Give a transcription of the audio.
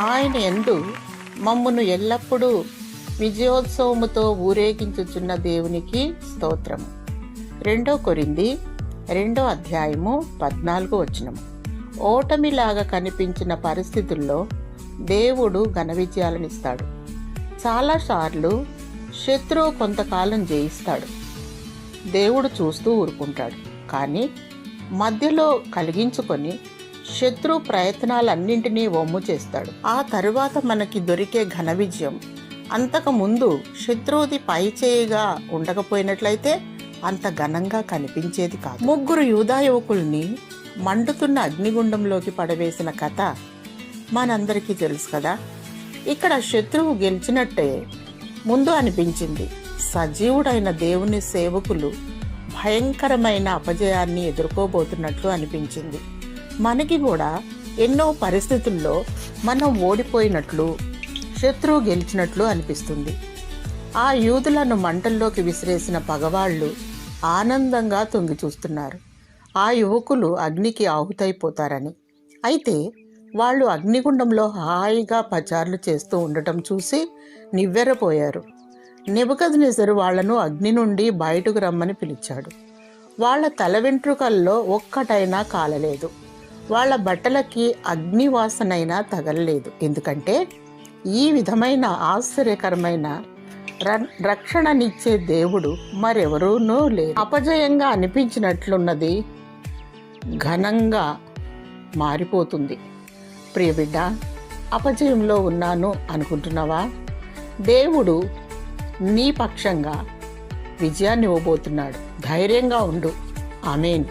ఆయన యందు మమ్మును ఎల్లప్పుడూ విజయోత్సవముతో ఊరేగించుచున్న దేవునికి స్తోత్రము. 2 కొరింథీ 2:14 ఓటమిలాగా కనిపించిన పరిస్థితుల్లో దేవుడు ఘన విజయాలనిస్తాడు. చాలాసార్లు శత్రువు కొంతకాలం జయిస్తాడు, దేవుడు చూస్తూ ఊరుకుంటాడు. కానీ మధ్యలో కలిగించుకొని శత్రు ప్రయత్నాలన్నింటినీ వమ్ము చేస్తాడు. ఆ తరువాత మనకి దొరికే ఘన విజయం అంతకుముందు శత్రువుది పై చేయిగా ఉండకపోయినట్లయితే అంత ఘనంగా కనిపించేది కాదు. 3 యూదా యువకుల్ని మండుతున్న అగ్నిగుండంలోకి పడవేసిన కథ మనందరికీ తెలుసు కదా. ఇక్కడ శత్రువు గెలిచినట్టే ముందు అనిపించింది. సజీవుడైన దేవుని సేవకులు భయంకరమైన అపజయాన్ని ఎదుర్కోబోతున్నట్లు అనిపించింది. మనకి కూడా ఎన్నో పరిస్థితుల్లో మనం ఓడిపోయినట్లు, శత్రువు గెలిచినట్లు అనిపిస్తుంది. ఆ యూదులను మంటల్లోకి విసిరేసిన పగవాళ్ళు ఆనందంగా తొంగి చూస్తున్నారు, ఆ యువకులు అగ్నికి ఆహుతైపోతారని. అయితే వాళ్ళు అగ్నిగుండంలో హాయిగా పచార్లు చేస్తూ ఉండటం చూసి నివ్వెరపోయారు. నెబుకద్నెజరు వాళ్లను అగ్ని నుండి బయటకు రమ్మని పిలిచాడు. వాళ్ళ తల వెంట్రుకల్లో ఒక్కటైనా కాలలేదు, వాళ్ళ బట్టలకి అగ్నివాసనైనా తగలలేదు. ఎందుకంటే ఈ విధమైన ఆశ్చర్యకరమైన రక్షణనిచ్చే దేవుడు మరెవరూనూ లేరు. అపజయంగా అనిపించినట్లున్నది ఘనంగా మారిపోతుంది. ప్రియబిడ్డ, అపజయంలో ఉన్నాను అనుకుంటున్నావా? దేవుడు నీ పక్షంగా విజయాన్ని ఇవ్వబోతున్నాడు. ధైర్యంగా ఉండు. ఆమేన్.